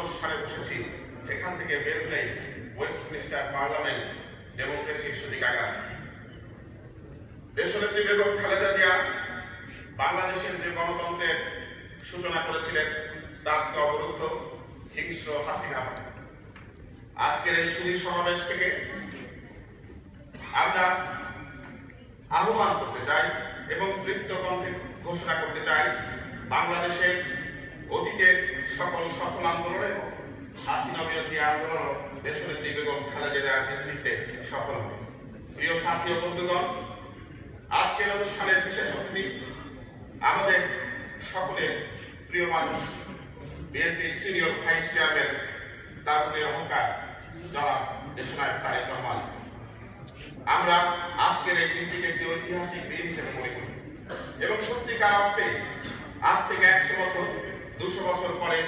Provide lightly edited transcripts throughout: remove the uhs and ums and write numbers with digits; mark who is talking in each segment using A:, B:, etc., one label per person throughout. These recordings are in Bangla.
A: অনুষ্ঠানে বসেছি, এখান থেকে বের হলেই ওয়েস্টমিনিস্টার পার্লামেন্ট ডেমোক্রেসির সূতিকাগার। দেশনেত্রী বেগম খালেদা জিয়া বাংলাদেশের যে গণতন্ত্রের সূচনা করেছিলেন তা আজকে অবরুদ্ধ হিংস্র হাসিনার হাতে। আজকের এই সুধী সমাবেশ থেকে আমরা আহ্বান করতে চাই এবং তৃপ্ত কণ্ঠে ঘোষণা করতে চাই, বাংলাদেশের অতীতের সকল সফল আন্দোলনের মতো হাসিনা বিরোধী আন্দোলনও দেশনেত্রী বেগম খালেদা জিয়ার নেতৃত্বে সফল হবে। প্রিয় সাথী ও বন্ধুগণ, আজকের অনুষ্ঠানের বিশেষ অতিথি আমাদের সকলের প্রিয় মানুষ, বিএনপির সিনিয়র ভাইস চেয়ারম্যান, তারুণ্যের অহংকার জনাব দেশনায়ক তারেক রহমান। আমরা আজকের এই দিনটিকে একটি ঐতিহাসিক দিন হিসেবে মনে করি এবং সত্যিকার অর্থে আজ থেকে 100 বছর 200 বছর পরে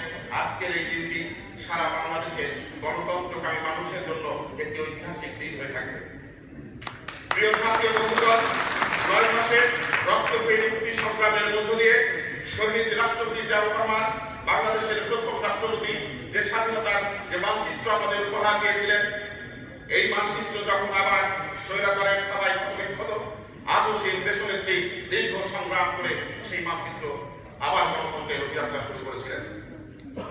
A: আজকের এই দিনটি সারা বাংলাদেশের গণতন্ত্রকামী মানুষের জন্য একটি ঐতিহাসিক দিন হয়ে থাকবে। প্রিয় সাথী ও বন্ধুগণ, 9 মাসের রক্তক্ষয়ী মুক্তি সংগ্রামের মধ্য দিয়ে শহীদ রাষ্ট্রপতি জিয়াউর রহমান বাংলাদেশের প্রথম রাষ্ট্রপতি যে স্বাধীনতার যে মানচিত্র আমাদের উপহার দিয়েছিলেন, এই মানচিত্র যখন আবার স্বৈরাচারের খাতায় ক্ষত আদর্শীল দেশনেত্রী দীর্ঘ সংগ্রাম করে সেই মানচিত্র আবার গণতন্ত্রের অভিযাত্রা শুরু করেছিলেন।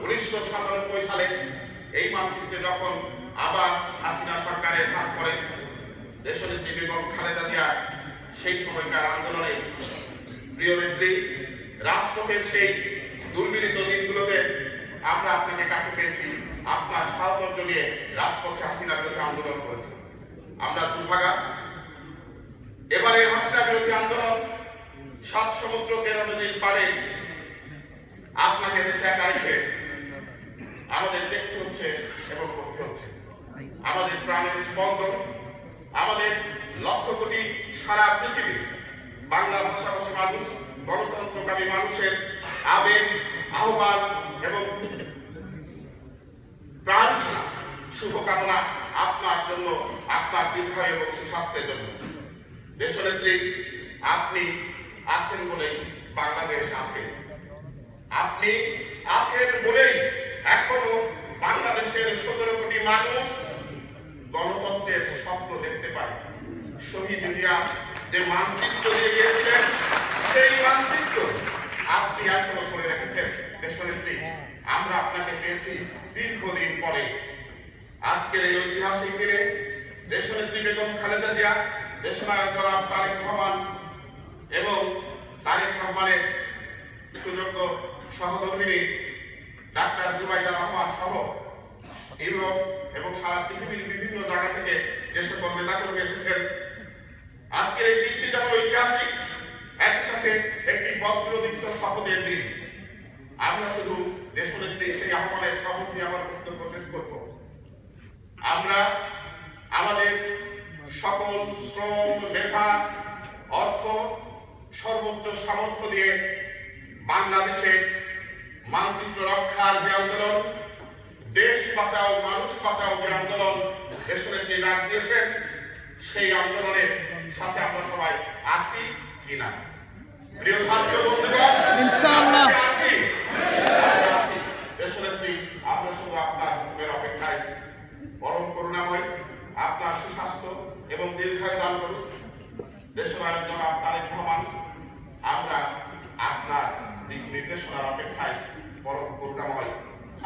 A: 1997 সালে এই মানচিত্রে যখন আবার হাসিনা সরকারের হাত পড়ে, দেশনেত্রী বেগম খালেদা জিয়া সেই সময়কার আন্দোলনে প্রিয় নেত্রী রাজপথের সেই দুর্বিনীত দিনগুলোতে আমরা আপনাকে কাছে পেয়েছি, আপনার সাহচর্য নিয়ে রাজপথে হাসিনার বিরুদ্ধে আন্দোলন করেছি। আমরা দুর্ভাগা এবারে হাসিনা বিরোধী আন্দোলন 7 সমুদ্র 13 নদীর পারে আপনাকে দেশে একা রেখে আমাদের দেখতে হচ্ছে এবং করতে হচ্ছে। আমাদের প্রাণের স্পন্দন, আমাদের লক্ষ কোটি সারা পৃথিবীর বাংলা ভাষাভাষী মানুষ, গণতন্ত্রকামী মানুষের আবেগ, আহ্বান এবং প্রাণ শুভকামনা আপনার জন্য, আপনার দীর্ঘায়ু এবং সুস্বাস্থ্যের জন্য। দেশনেত্রী, আপনি আছেন বলেই বাংলাদেশ আছে। আপনি আছেন বলেই এখনো বাংলাদেশের 17 কোটি মানুষ গণতন্ত্রের স্বপ্ন দেখতে পারে। শহীদ জিয়া যে মানচিত্র দিয়ে গিয়েছিলেন, সেই মানচিত্র আপনি এখনো করে রেখেছেন। দেশনেত্রী, আমরা আপনাকে পেয়েছি দীর্ঘদিন পরে। আজকের এই ঐতিহাসিক দিনে দেশনেত্রী বেগম খালেদা জিয়া, দেশনায়ক জনাব তারেক রহমান এবং তারেক রহমানের সুযোগ্য সহধর্মিণী ডাক্তার জুবাইদা রহমান সহ ইউরোপ এবং সারা পৃথিবীর বিভিন্ন জায়গা থেকে যে সকল নেতাকর্মী এসেছেন, আজকের এই দিনটি যেমন ঐতিহাসিক, একই সাথে একটি বজ্রদীপ্ত শপথের দিন। আমরা শুধু দেশনেত্রী সেই আহ্বানের শপথ নিয়ে আমার বক্তব্য শেষ করব। আমরা আমাদের সকল শ্রম, মেধা, অর্থ, সর্বোচ্চ সামর্থ্য দিয়ে বাংলাদেশে মানচিত্র রক্ষার যে আন্দোলন, দেশ বাঁচাও মানুষ বাঁচাও যে আন্দোলন দেশনেত্রী ডাক দিয়েছেন, সেই আন্দোলনের সাথে আমরা সবাই আছি কিনা? প্রিয় সাথী ও বন্ধুগণ, ইনশাআল্লাহ আছি। দেশনেত্রী, আমরা শুধু আপনার হুকুমের অপেক্ষায়। পরম করুণাময় আপনার সুস্বাস্থ্য এবং দীর্ঘায়ু দান করুন। দেশনায়ক জনাব তারেক রহমান, আমরা আপনার দিক নির্দেশনার অপেক্ষায়। পরম করুণাময়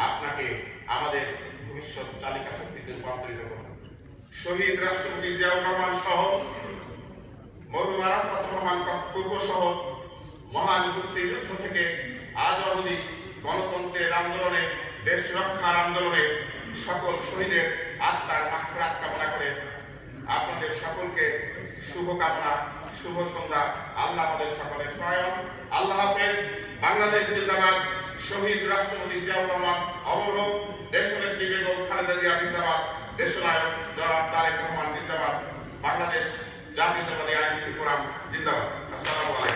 A: আপনাকে আমাদের ভবিষ্যৎ চালিকা শক্তিতে রূপান্তরিত করুন। শহীদ রাষ্ট্রপতি জিয়াউর রহমান সহ, মরহুম আরাফাত রহমান পূর্ব সহ মহান মুক্তিযুদ্ধ থেকে আজ অবধি গণতন্ত্রের আন্দোলনে, দেশ রক্ষার আন্দোলনে সকল শহীদের আত্মার মাগফিরাত কামনা করে আপনাদের সকলকে শুভকামনা, শুভ সন্ধ্যা। আল্লাহ আমাদের সকলের সহায়ক। আল্লাহ হাফেজ। বাংলাদেশ জিন্দাবাদ। শহীদ রাষ্ট্রপতি জিয়াউর রহমান অমর হোক। দেশনেত্রী বেগম খালেদা জিয়া জিন্দাবাদ। দেশনায়ক জনাব তারেক রহমান জিন্দাবাদ। বাংলাদেশ জাতীয়তাবাদী আইনজীবী ফোরাম জিন্দাবাদ। আসসালামু আলাইকুম।